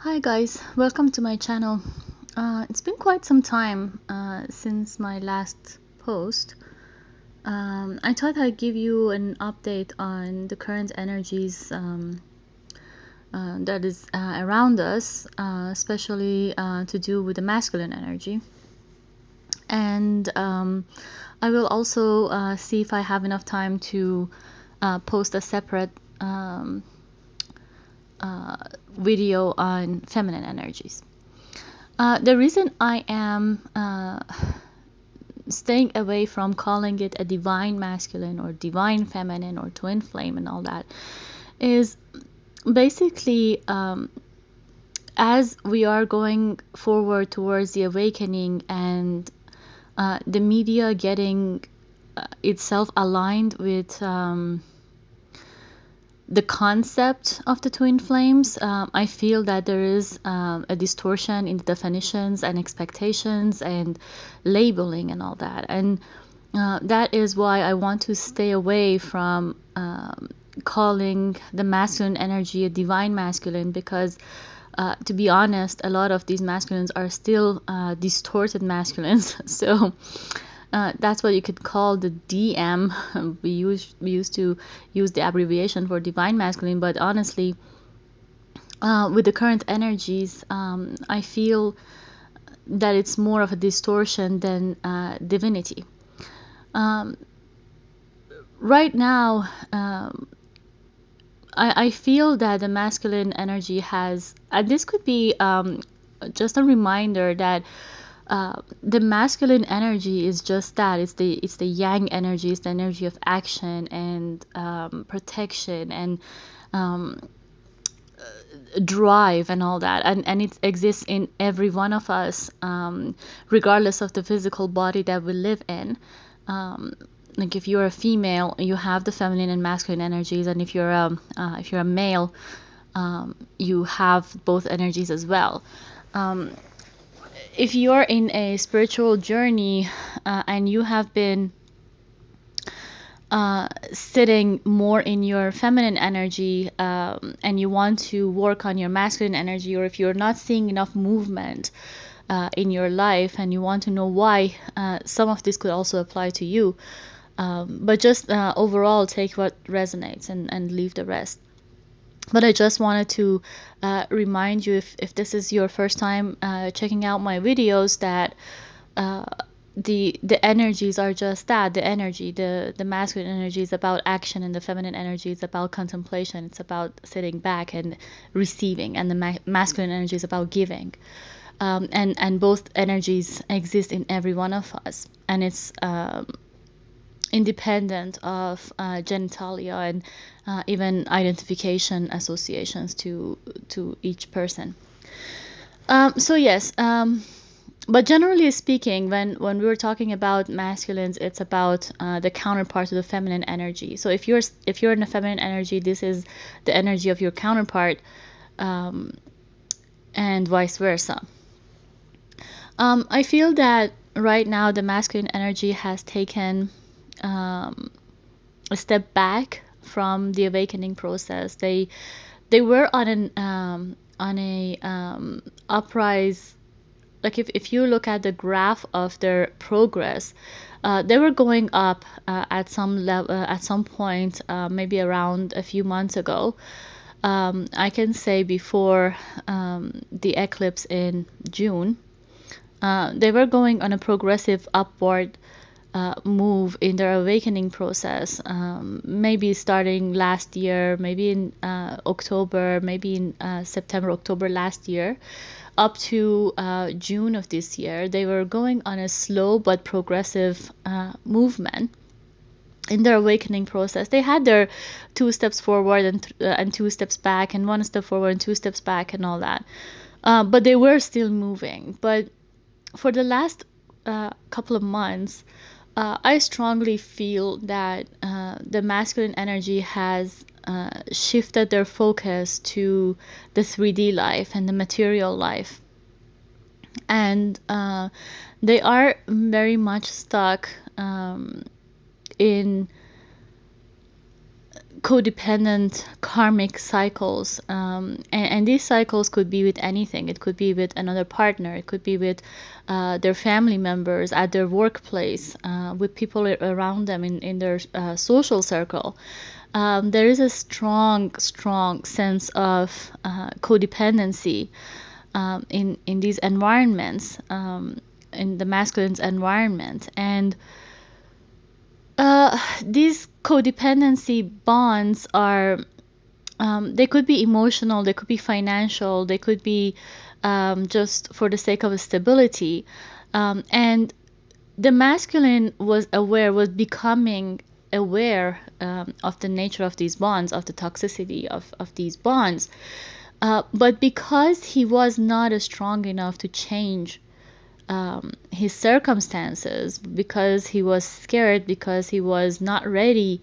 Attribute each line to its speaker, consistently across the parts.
Speaker 1: Hi guys, welcome to my channel. It's been quite some time since my last post. I thought I'd give you an update on the current energies that is around us, especially to do with the masculine energy. And I will also see if I have enough time to post a separate video on feminine energies. The reason I am staying away from calling it a divine masculine or divine feminine or twin flame and all that is basically as we are going forward towards the awakening and the media getting itself aligned with the concept of the twin flames, I feel that there is a distortion in the definitions and expectations and labeling and all that. And that is why I want to stay away from calling the masculine energy a divine masculine, because to be honest, a lot of these masculines are still distorted masculines. So that's what you could call the DM. We used to use the abbreviation for divine masculine, but honestly, with the current energies, I feel that it's more of a distortion than divinity. Right now, I feel that the masculine energy has, and this could be just a reminder that the masculine energy is just that. It's the yang energy. It's the energy of action and protection and drive and all that. And it exists in every one of us, regardless of the physical body that we live in. Like if you're a female, you have the feminine and masculine energies, and if you're a male, you have both energies as well. If you're in a spiritual journey and you have been sitting more in your feminine energy and you want to work on your masculine energy, or if you're not seeing enough movement in your life and you want to know why, some of this could also apply to you. But just overall, take what resonates and leave the rest. But I just wanted to remind you, if this is your first time checking out my videos, that the energies are just that. The energy, the masculine energy is about action, and the feminine energy is about contemplation. It's about sitting back and receiving, and the masculine energy is about giving. And both energies exist in every one of us, and it's independent of genitalia and even identification associations to each person. So yes, but generally speaking, when we were talking about masculines, it's about the counterpart to the feminine energy. So if you're in a feminine energy, this is the energy of your counterpart, and vice versa. I feel that right now the masculine energy has taken a step back from the awakening process. They were on a uprise. Like if you look at the graph of their progress, they were going up at some level at some point, maybe around a few months ago. I can say before the eclipse in June, they were going on a progressive upward move in their awakening process, maybe starting last year, maybe in October, maybe in September, October last year, up to June of this year. They were going on a slow but progressive movement in their awakening process. They had their 2 steps forward and 2 steps back, and 1 step forward and 2 steps back, and all that. But they were still moving. But for the last couple of months, I strongly feel that the masculine energy has shifted their focus to the 3D life and the material life. And they are very much stuck in codependent karmic cycles, and these cycles could be with anything. It could be with another partner, it could be with their family members, at their workplace, with people around them in their social circle. There is a strong sense of codependency in these environments, in the masculine's environment. And these codependency bonds are, they could be emotional, they could be financial, they could be just for the sake of stability. And the masculine was becoming aware of the nature of these bonds, of the toxicity of these bonds. But because he was not strong enough to change his circumstances, because he was scared, because he was not ready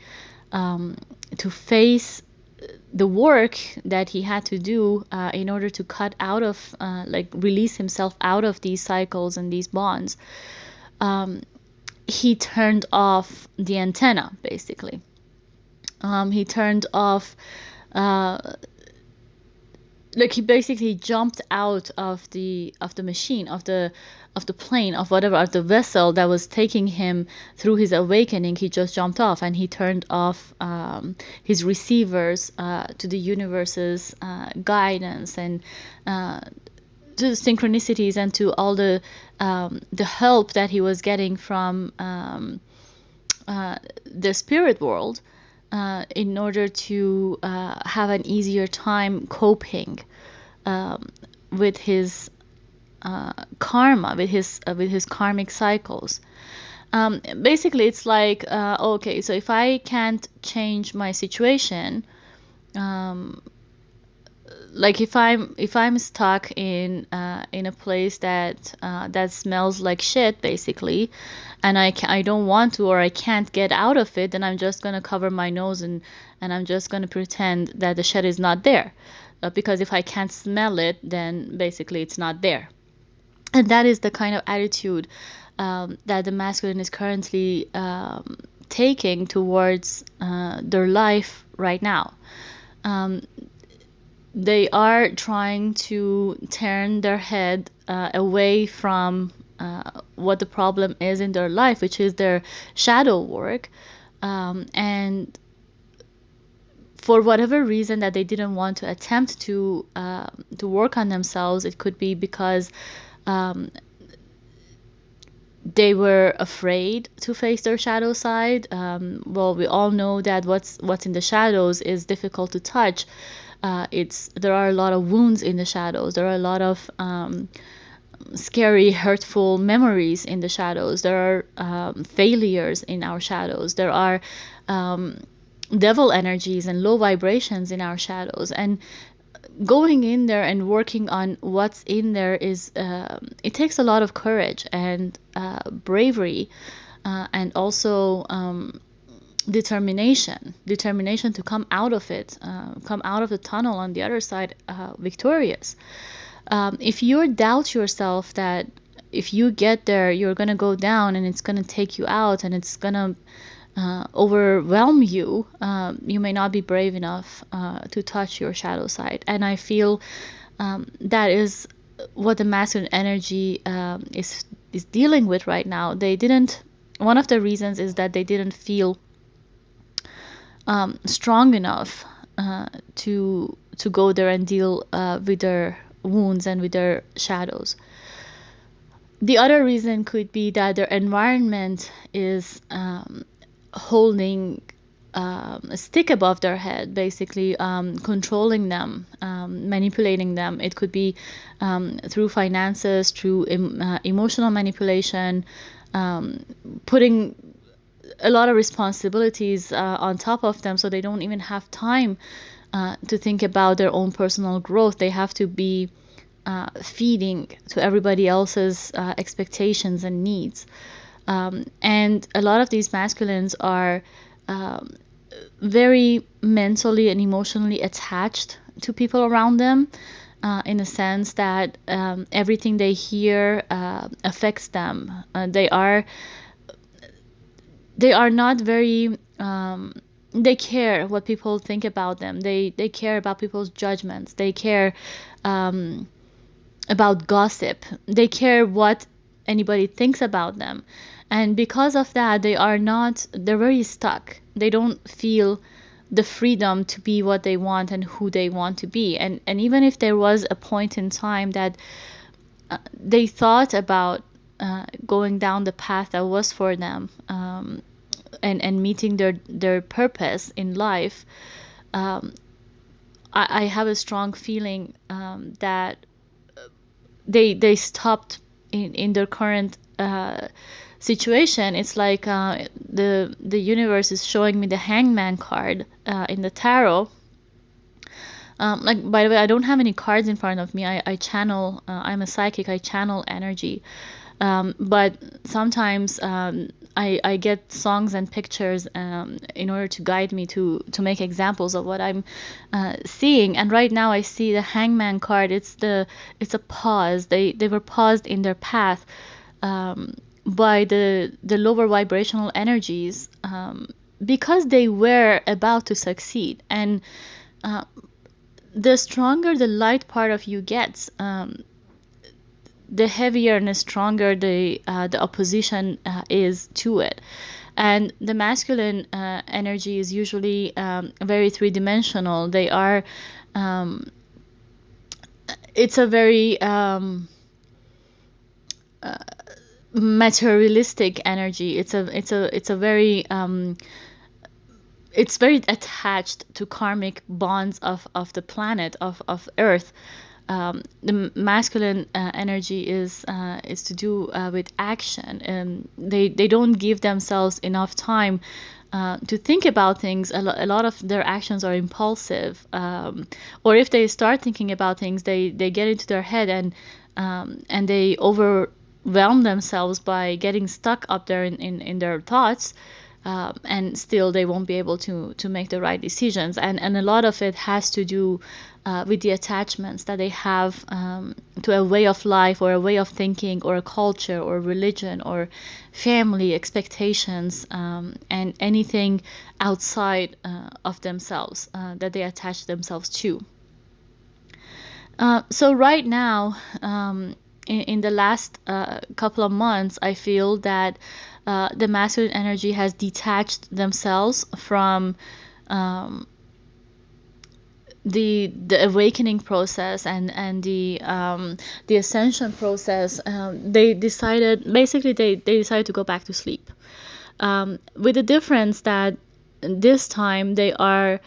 Speaker 1: to face the work that he had to do in order to cut out of, like, release himself out of these cycles and these bonds, he turned off the antenna, basically. He turned off, like, he basically jumped out of the machine, of the plane, of whatever, of the vessel that was taking him through his awakening. He just jumped off, and he turned off his receivers to the universe's guidance, and to the synchronicities, and to all the help that he was getting from the spirit world, in order to have an easier time coping with his karma, with his karmic cycles. Basically, it's like, okay, so if I can't change my situation, like, if I'm stuck in a place that smells like shit, basically, and I don't want to, or I can't get out of it, then I'm just gonna cover my nose, and I'm just gonna pretend that the shit is not there, because if I can't smell it, then basically it's not there. And that is the kind of attitude that the masculine is currently taking towards their life right now. They are trying to turn their head away from what the problem is in their life, which is their shadow work, and for whatever reason that they didn't want to attempt to work on themselves. It could be because they were afraid to face their shadow side. Well, we all know that what's in the shadows is difficult to touch. There are a lot of wounds in the shadows. There are a lot of scary, hurtful memories in the shadows. There are failures in our shadows. There are devil energies and low vibrations in our shadows. And going in there and working on what's in there is, it takes a lot of courage and bravery, and also determination to come out of it, come out of the tunnel on the other side victorious. If you doubt yourself that if you get there you're going to go down and it's going to take you out and it's going to overwhelm you, you may not be brave enough to touch your shadow side. And I feel that is what the masculine energy is dealing with right now. One of the reasons is that they didn't feel strong enough to go there and deal with their wounds and with their shadows. The other reason could be that their environment is holding a stick above their head, basically controlling them, manipulating them. It could be through finances, through emotional manipulation, putting a lot of responsibilities on top of them, so they don't even have time to think about their own personal growth. They have to be feeding to everybody else's expectations and needs. And a lot of these masculines are very mentally and emotionally attached to people around them, in a sense that everything they hear affects them. They are not very they care what people think about them. They care about people's judgments. They care um, about gossip. They care what anybody thinks about them. And because of that, they're very stuck. They don't feel the freedom to be what they want and who they want to be. And even if there was a point in time that they thought about going down the path that was for them, and meeting their purpose in life, um, I have a strong feeling that they stopped in their current situation. It's like the universe is showing me the Hangman card in the tarot. Like, by the way, I don't have any cards in front of me. I channel. I'm a psychic. I channel energy. But sometimes I get songs and pictures in order to guide me to make examples of what I'm seeing. And right now I see the Hangman card. It's a pause. They were paused in their path by the lower vibrational energies, because they were about to succeed. And the stronger the light part of you gets, the heavier and stronger the opposition is to it. And the masculine energy is usually very three-dimensional. They are it's a very materialistic energy. It's a very it's very attached to karmic bonds of the planet of Earth. The masculine energy is to do with action, and they don't give themselves enough time to think about things. A lot of their actions are impulsive, or if they start thinking about things, they get into their head, and they overwhelm themselves by getting stuck up there in their thoughts. And still they won't be able to make the right decisions. And a lot of it has to do with the attachments that they have to a way of life, or a way of thinking, or a culture, or religion, or family expectations, and anything outside of themselves that they attach themselves to. So right now, in the last couple of months, I feel that the masculine energy has detached themselves from the awakening process and the ascension process. They decided to go back to sleep, with the difference that this time they are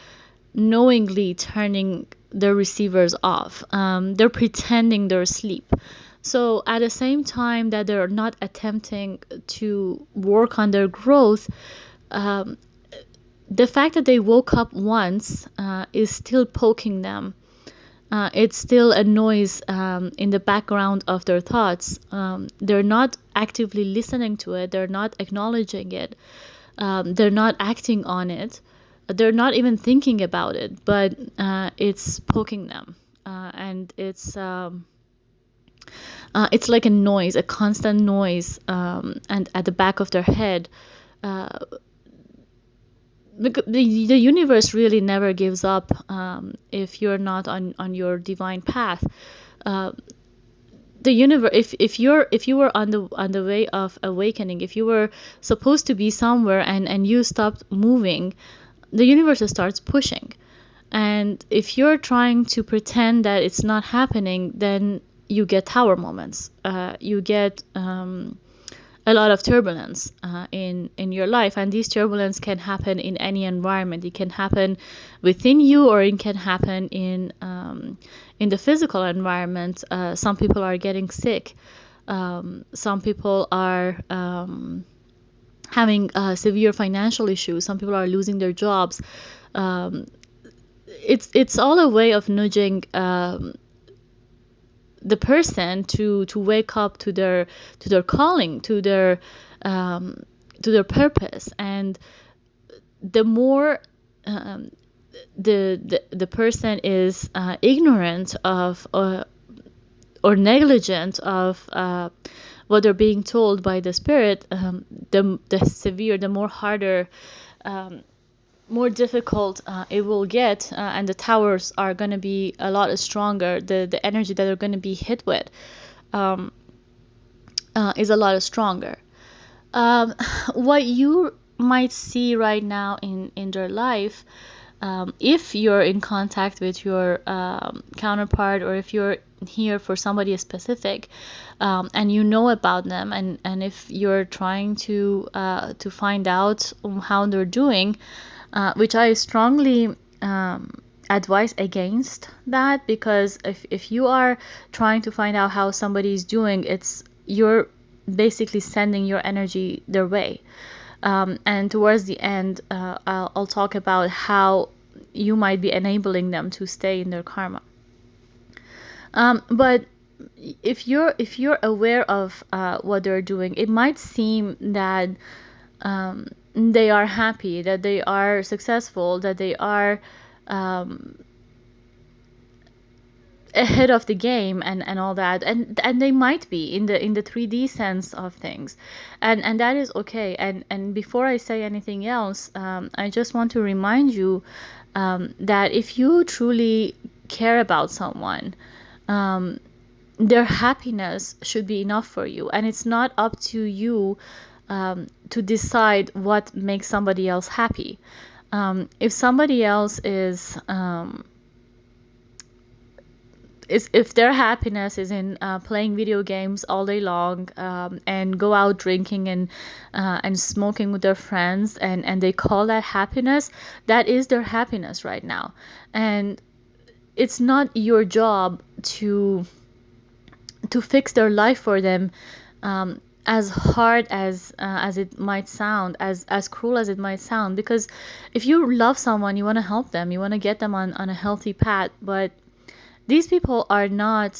Speaker 1: knowingly turning the receivers off. They're pretending they're asleep. So at the same time that they're not attempting to work on their growth, the fact that they woke up once is still poking them. It's still a noise in the background of their thoughts. They're not actively listening to it. They're not acknowledging it. They're not acting on it. They're not even thinking about it, but it's poking them. And it's like a noise, a constant noise, and at the back of their head. The universe really never gives up if you're not on your divine path. The universe, if you were on the way of awakening, if you were supposed to be somewhere and you stopped moving, the universe starts pushing. And if you're trying to pretend that it's not happening, then you get tower moments. You get a lot of turbulence in your life, and these turbulence can happen in any environment. It can happen within you, or it can happen in the physical environment. Some people are getting sick. Some people are having severe financial issues. Some people are losing their jobs. It's all a way of nudging the person to wake up to their calling, to their purpose. And the more the person is ignorant of or negligent of what they're being told by the spirit, the more harder more difficult it will get, and the towers are going to be a lot stronger. The energy that they're going to be hit with um, is a lot stronger. Um, what you might see right now in their life, if you're in contact with your counterpart, or if you're here for somebody specific, and you know about them, and if you're trying to find out how they're doing, which I strongly advise against that, because if you are trying to find out how somebody is doing, you're basically sending your energy their way. And towards the end, I'll talk about how you might be enabling them to stay in their karma. But if you're aware of what they're doing, it might seem that they are happy, that they are successful, that they are ahead of the game, and all that, and they might be in the 3D sense of things, and that is okay. And before I say anything else, I just want to remind you that if you truly care about someone, their happiness should be enough for you, and it's not up to you to decide what makes somebody else happy. If somebody else if their happiness is in playing video games all day long, and go out drinking and smoking with their friends, and they call that happiness, that is their happiness right now. And it's not your job to fix their life for them, as hard as it might sound, as cruel as it might sound. Because if you love someone, you want to help them, you want to get them on a healthy path. But these people are not,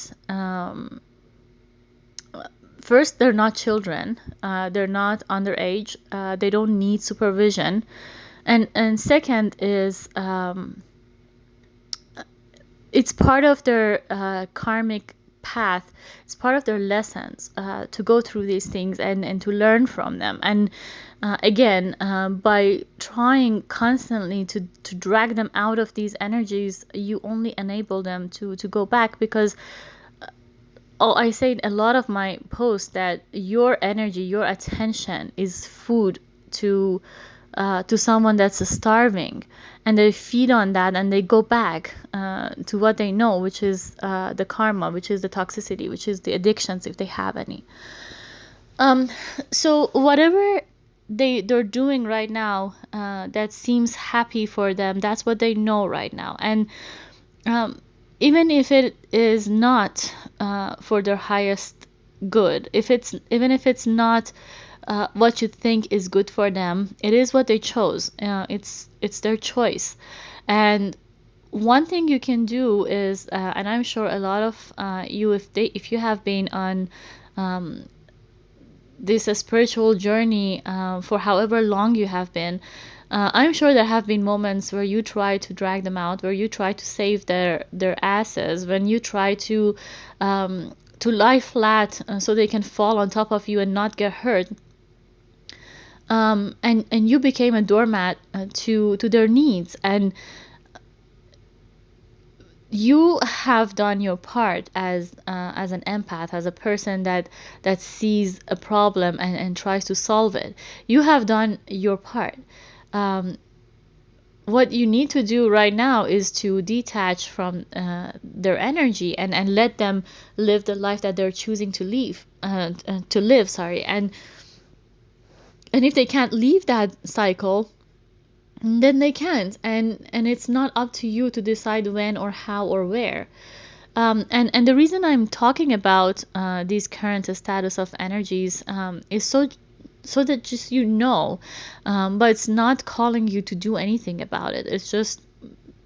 Speaker 1: first, they're not children, they're not underage, they don't need supervision, and second is, it's part of their karmic path. It's part of their lessons, to go through these things and to learn from them. And again, by trying constantly to drag them out of these energies, you only enable them to go back. Because I say in a lot of my posts that your energy, your attention is food to someone that's starving, and they feed on that, and they go back to what they know, which is the karma, which is the toxicity, which is the addictions, if they have any. So whatever they're doing right now, that seems happy for them, that's what they know right now. And even if it is not for their highest good, even if it's not what you think is good for them, it is what they chose. It's their choice. And one thing you can do is, and I'm sure a lot of you, if you have been on this spiritual journey for however long you have been, I'm sure there have been moments where you try to drag them out, where you try to save their asses, when you try to lie flat so they can fall on top of you and not get hurt. And you became a doormat to their needs, and you have done your part as an empath, as a person that sees a problem and tries to solve it. You have done your part. What you need to do right now is to detach from their energy and let them live the life that they're choosing to live. Sorry. And if they can't leave that cycle, then they can't. And it's not up to you to decide when or how or where. And the reason I'm talking about these current status of energies is so that just but it's not calling you to do anything about it. It's just,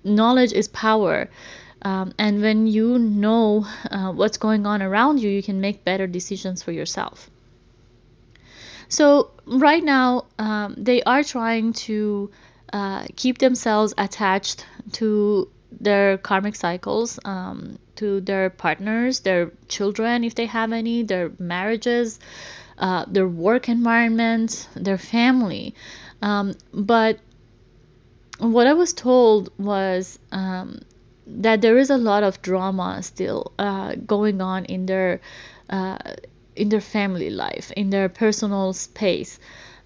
Speaker 1: knowledge is power. And when you know what's going on around you, you can make better decisions for yourself. So right now, they are trying to keep themselves attached to their karmic cycles, to their partners, their children, if they have any, their marriages, their work environment, their family. But what I was told was that there is a lot of drama still going on uh, in their family life, in their personal space,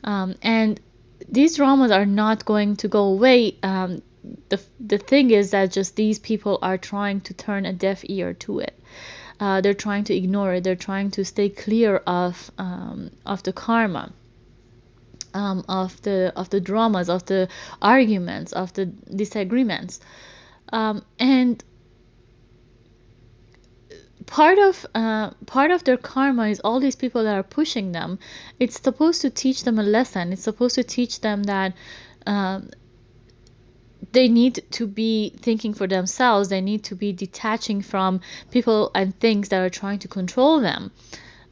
Speaker 1: and these dramas are not going to go away. The thing is that just these people are trying to turn a deaf ear to it. They're trying to ignore it. They're trying to stay clear of the karma, of the dramas, of the arguments, of the disagreements, and part of their karma is all these people that are pushing them. It's supposed to teach them a lesson. It's supposed to teach them that they need to be thinking for themselves. They need to be detaching from people and things that are trying to control them.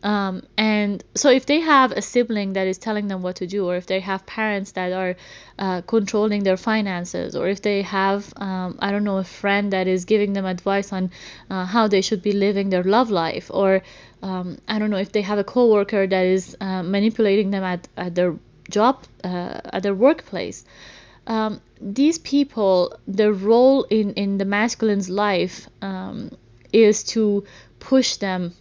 Speaker 1: And so if they have a sibling that is telling them what to do, or if they have parents that are controlling their finances, or if they have, I don't know, a friend that is giving them advice on how they should be living their love life, or I don't know, if they have a coworker that is manipulating them at their job, at their workplace. These people, their role in the masculine's life is to push them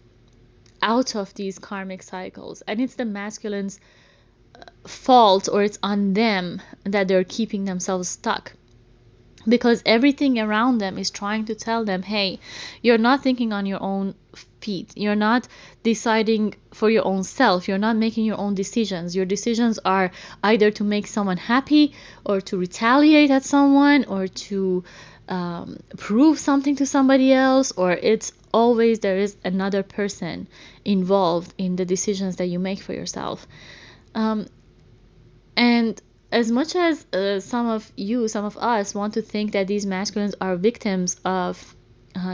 Speaker 1: out of these karmic cycles, and it's the masculine's fault, or it's on them that they're keeping themselves stuck, because everything around them is trying to tell them, hey, you're not thinking on your own feet, you're not deciding for your own self, you're not making your own decisions. Your decisions are either to make someone happy, or to retaliate at someone, or to prove something to somebody else, or it's always there is another person involved in the decisions that you make for yourself. And as much as some of us want to think that these masculines are victims of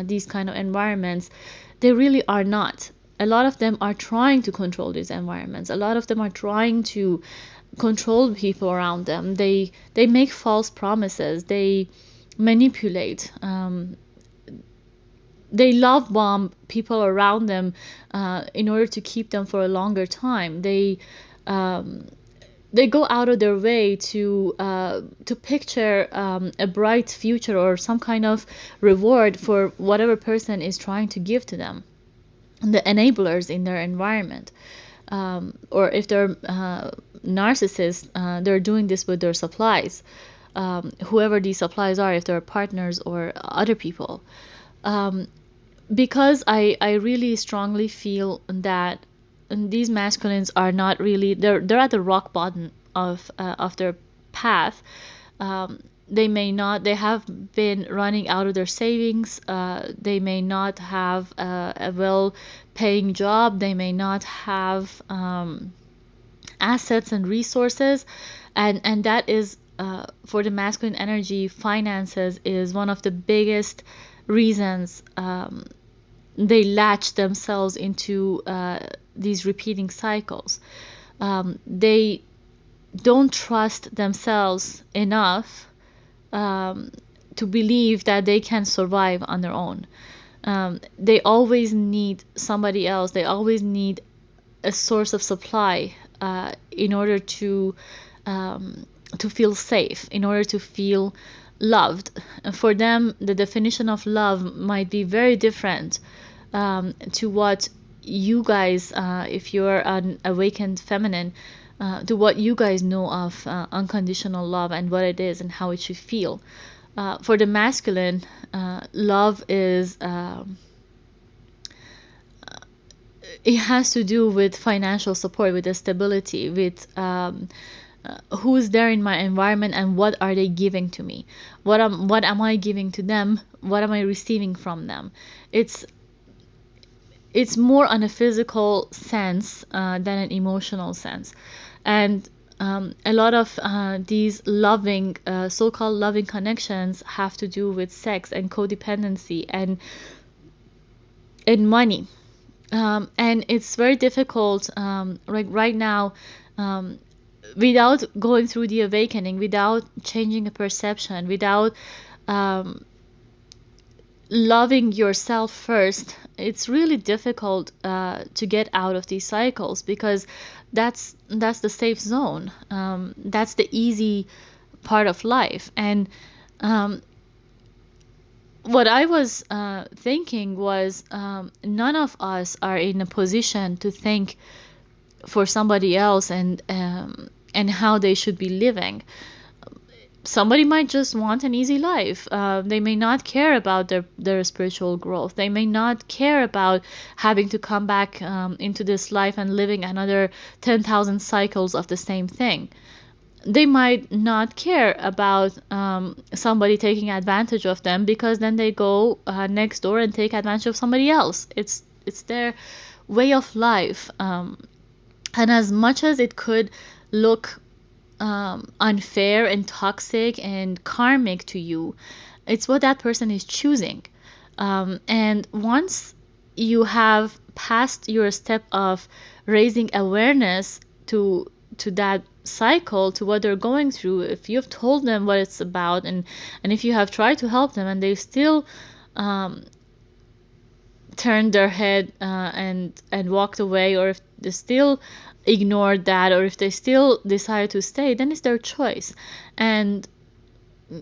Speaker 1: these kind of environments, they really are not. A lot of them are trying to control these environments. A lot of them are trying to control people around them. They make false promises. They manipulate. They love bomb people around them in order to keep them for a longer time. They go out of their way to picture a bright future, or some kind of reward for whatever person is trying to give to them, the enablers in their environment. Or if they're narcissists, they're doing this with their supplies, whoever these supplies are, if they're partners or other people. Because I really strongly feel that these masculines are not really, they're at the rock bottom of their path. They have been running out of their savings. They may not have a well-paying job. They may not have assets and resources, and that is for the masculine energy. Finances is one of the biggest reasons they latch themselves into these repeating cycles. They don't trust themselves enough to believe that they can survive on their own. They always need somebody else. They always need a source of supply in order to feel safe, in order to feel loved. For them, the definition of love might be very different to what you guys, if you're an awakened feminine, to what you guys know of unconditional love and what it is and how it should feel. For the masculine, love is it has to do with financial support, with the stability, with who's there in my environment and what are they giving to me, what am I giving to them, what am I receiving from them. It's more on a physical sense than an emotional sense. And a lot of these loving, so-called loving connections have to do with sex and codependency and money. And it's very difficult right now, without going through the awakening, without changing a perception, without loving yourself first. It's really difficult to get out of these cycles, because that's the safe zone. That's the easy part of life. And what I was thinking was, none of us are in a position to think for somebody else and how they should be living. Somebody might just want an easy life. They may not care about their spiritual growth. They may not care about having to come back into this life and living another 10,000 cycles of the same thing. They might not care about somebody taking advantage of them, because then they go next door and take advantage of somebody else. It's their way of life. And as much as it could look unfair and toxic and karmic to you, it's what that person is choosing. And once you have passed your step of raising awareness to that cycle, to what they're going through, if you've told them what it's about, and if you have tried to help them and they still turned their head and walked away, or if they still ignored that, or if they still decide to stay, then it's their choice. And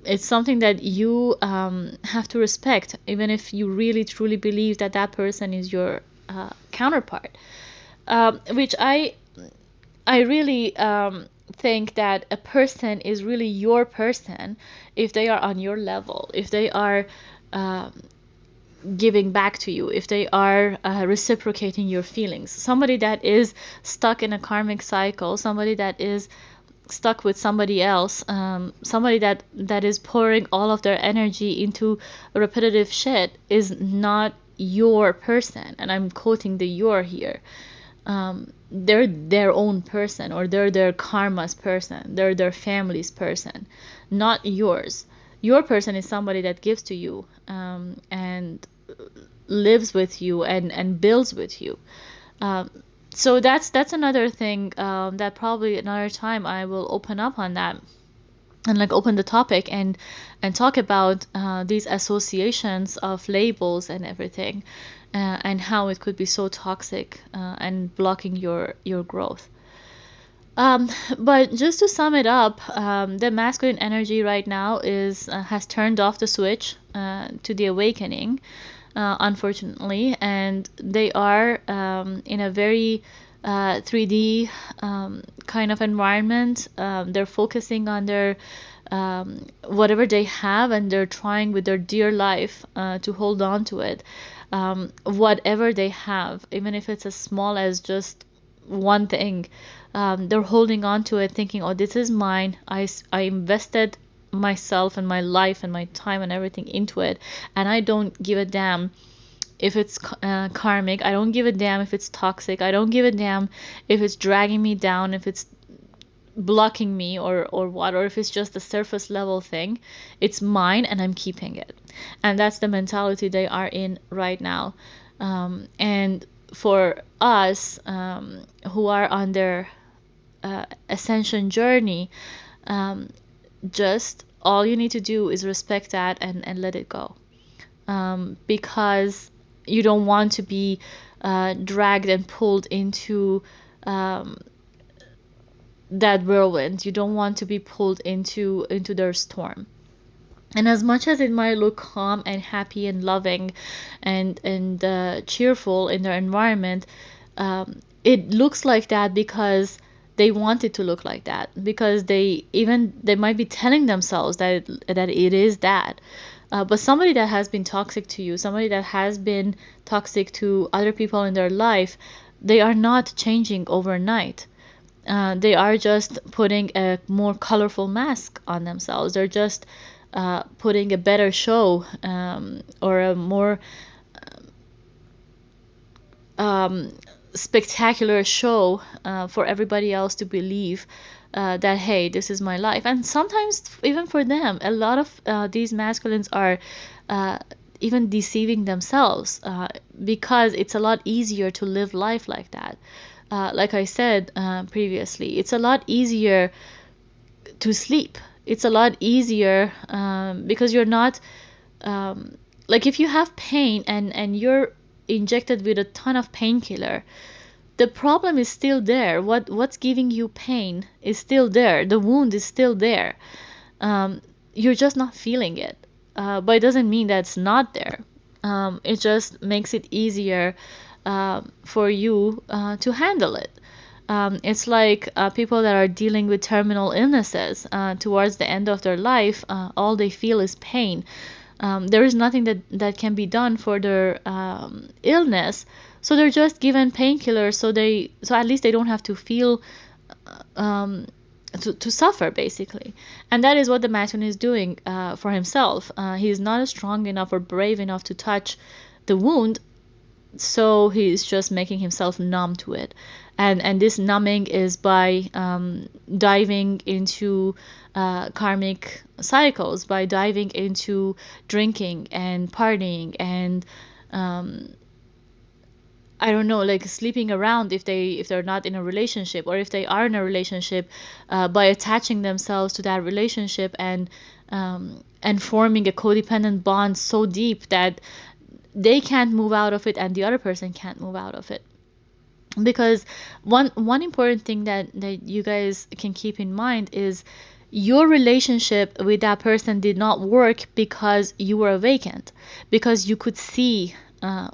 Speaker 1: it's something that you have to respect, even if you really truly believe that that person is your counterpart. Which I really think that a person is really your person if they are on your level, if they are giving back to you, if they are reciprocating your feelings. Somebody that is stuck in a karmic cycle, somebody that is stuck with somebody else, somebody that is pouring all of their energy into repetitive shit, is not your person. And I'm quoting the "your" here. They're their own person, or they're their karma's person, they're their family's person, not yours. Your person is somebody that gives to you, and lives with you and builds with you. So that's another thing that probably another time I will open up on that, and like open the topic and talk about these associations of labels and everything, and how it could be so toxic and blocking your growth. But just to sum it up, the masculine energy right now is has turned off the switch to the awakening, unfortunately, and they are in a very 3D kind of environment. They're focusing on their whatever they have, and they're trying with their dear life to hold on to it. Whatever they have, even if it's as small as just one thing, they're holding on to it, thinking, oh, this is mine. I invested myself and my life and my time and everything into it, and I don't give a damn if it's karmic. I don't give a damn if it's toxic. I don't give a damn if it's dragging me down, if it's blocking me, or what, or if it's just a surface level thing. It's mine and I'm keeping it. And that's the mentality they are in right now. And for us who are on their ascension journey, just all you need to do is respect that and let it go, because you don't want to be dragged and pulled into that whirlwind. You don't want to be pulled into their storm. And as much as it might look calm and happy and loving and cheerful in their environment, it looks like that because they want it to look like that, because they might be telling themselves that it is that. But somebody that has been toxic to you, somebody that has been toxic to other people in their life, they are not changing overnight. They are just putting a more colorful mask on themselves. They're just putting a better show, or a more spectacular show for everybody else to believe that, hey, this is my life. And sometimes even for them, a lot of these masculines are even deceiving themselves, because it's a lot easier to live life like that. Like I said previously, it's a lot easier to sleep. It's a lot easier because you're not like, if you have pain and you're injected with a ton of painkiller, the problem is still there. What's giving you pain is still there. The wound is still there. um, you're just not feeling it. But it doesn't mean that it's not there. It just makes it easier for you to handle it. It's like people that are dealing with terminal illnesses towards the end of their life, all they feel is pain. There is nothing that can be done for their illness, so they're just given painkillers so at least they don't have to feel um, to suffer basically. And that is what the masculine is doing for himself. He's not strong enough or brave enough to touch the wound, so he's just making himself numb to it. And this numbing is by diving into karmic cycles, by diving into drinking and partying and I don't know, like sleeping around if they're not in a relationship, or if they are in a relationship, by attaching themselves to that relationship and forming a codependent bond so deep that they can't move out of it and the other person can't move out of it. Because one important thing that you guys can keep in mind is your relationship with that person did not work because you were vacant, because you could see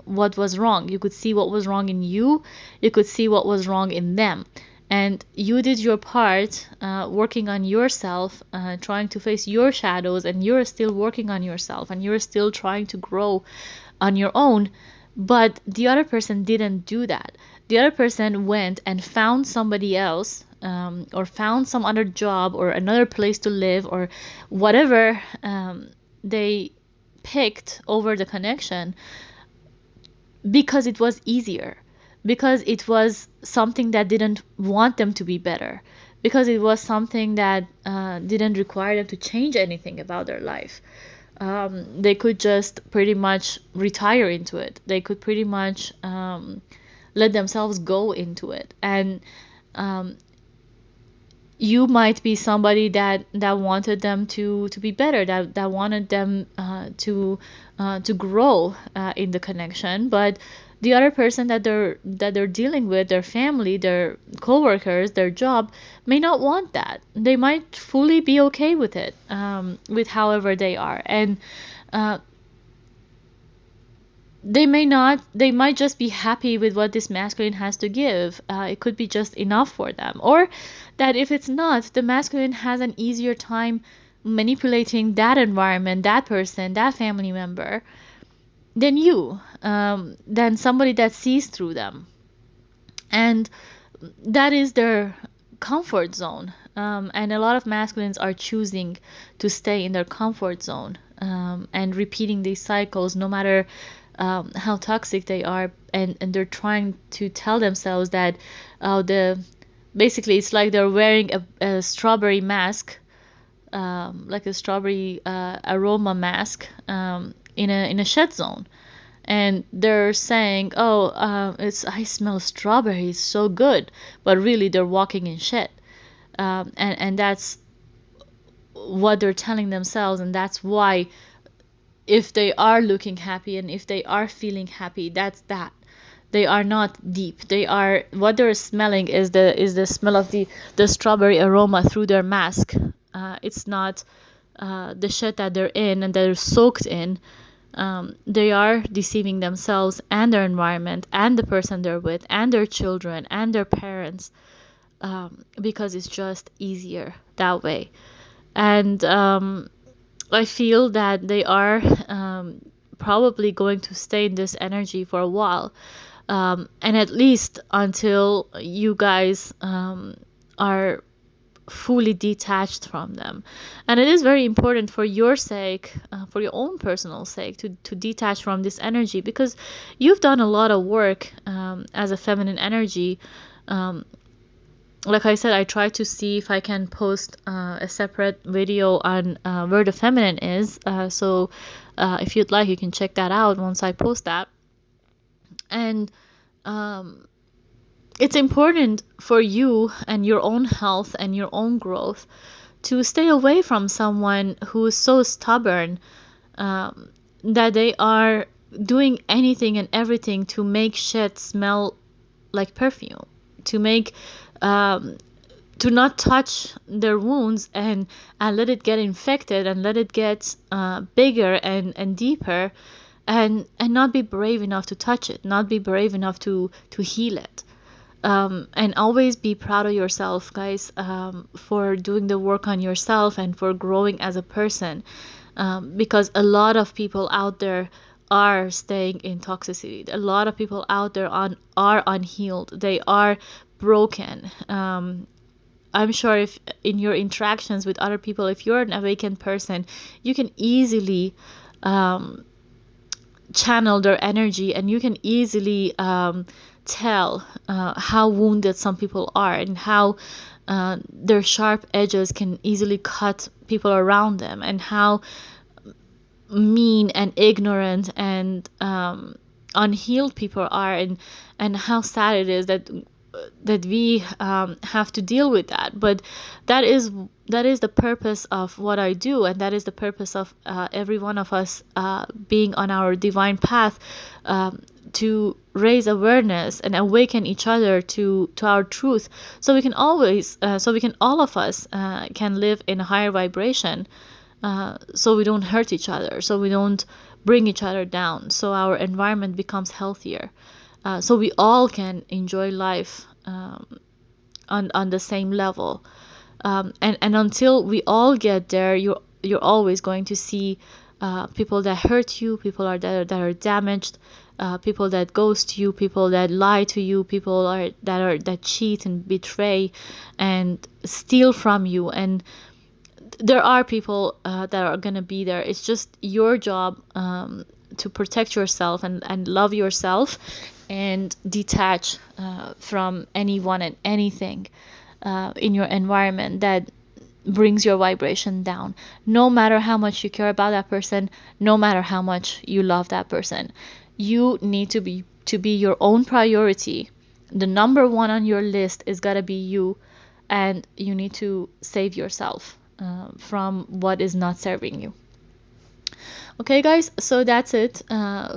Speaker 1: what was wrong. You could see what was wrong in you. You could see what was wrong in them. And you did your part working on yourself, trying to face your shadows, and you're still working on yourself, and you're still trying to grow on your own. But the other person didn't do that. The other person went and found somebody else, or found some other job or another place to live or whatever they picked over the connection, because it was easier, because it was something that didn't want them to be better, because it was something that didn't require them to change anything about their life. They could just pretty much retire into it. They could pretty much let themselves go into it. And you might be somebody that wanted them to be better, that wanted them to grow in the connection, but the other person that they're dealing with, their family, their coworkers, their job, may not want that. They might fully be okay with it, with however they are, and they may not. They might just be happy with what this masculine has to give. It could be just enough for them, or that if it's not, the masculine has an easier time manipulating that environment, that person, that family member, than you, than somebody that sees through them. And that is their comfort zone. And a lot of masculines are choosing to stay in their comfort zone, and repeating these cycles no matter how toxic they are. And they're trying to tell themselves that basically it's like they're wearing a strawberry mask, like a strawberry aroma mask, in a shed zone, and they're saying, "Oh, I smell strawberries, so good," but really they're walking in shit, and that's what they're telling themselves, and that's why if they are looking happy and if they are feeling happy, that's that. They are not deep. They are, what they're smelling is the smell of the strawberry aroma through their mask. It's not the shit that they're in and they're soaked in. They are deceiving themselves and their environment and the person they're with and their children and their parents, because it's just easier that way. And I feel that they are probably going to stay in this energy for a while, and at least until you guys are fully detached from them. And it is very important for your sake, for your own personal sake, to detach from this energy, because you've done a lot of work as a feminine energy. Like I said, I try to see if I can post a separate video on where the feminine is. So if you'd like, you can check that out once I post that. And it's important for you and your own health and your own growth to stay away from someone who is so stubborn, that they are doing anything and everything to make shit smell like perfume, to make to not touch their wounds and let it get infected and let it get bigger and deeper, and not be brave enough to touch it, not be brave enough to heal it. And always be proud of yourself, guys, for doing the work on yourself and for growing as a person, because a lot of people out there are staying in toxicity. A lot of people out there are unhealed. They are broken. I'm sure if in your interactions with other people, if you're an awakened person, you can easily channel their energy, and you can easily tell how wounded some people are, and how their sharp edges can easily cut people around them, and how mean and ignorant and unhealed people are, and how sad it is that we have to deal with that. But that is the purpose of what I do, and that is the purpose of every one of us being on our divine path, to raise awareness and awaken each other to our truth, so we can all of us can live in a higher vibration, so we don't hurt each other, so we don't bring each other down, so our environment becomes healthier, so we all can enjoy life on the same level. And until we all get there, you're always going to see people that hurt you, people that are damaged, people that ghost you, people that lie to you, people that cheat and betray and steal from you. And there are people that are gonna be there. It's just your job to protect yourself and love yourself, and detach from anyone and anything in your environment that brings your vibration down. No matter how much you care about that person, no matter how much you love that person, you need to be your own priority. The number one on your list is gotta be you, and you need to save yourself from what is not serving you. Okay, guys, so that's it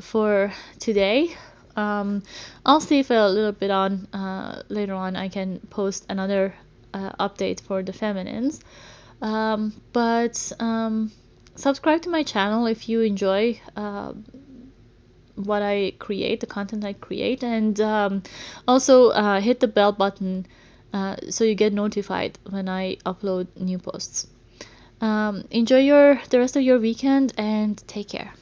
Speaker 1: for today. I'll see if a little bit on later on I can post another update for the feminines. But subscribe to my channel if you enjoy what I create, the content I create, and also hit the bell button so you get notified when I upload new posts. Enjoy the rest of your weekend, and take care.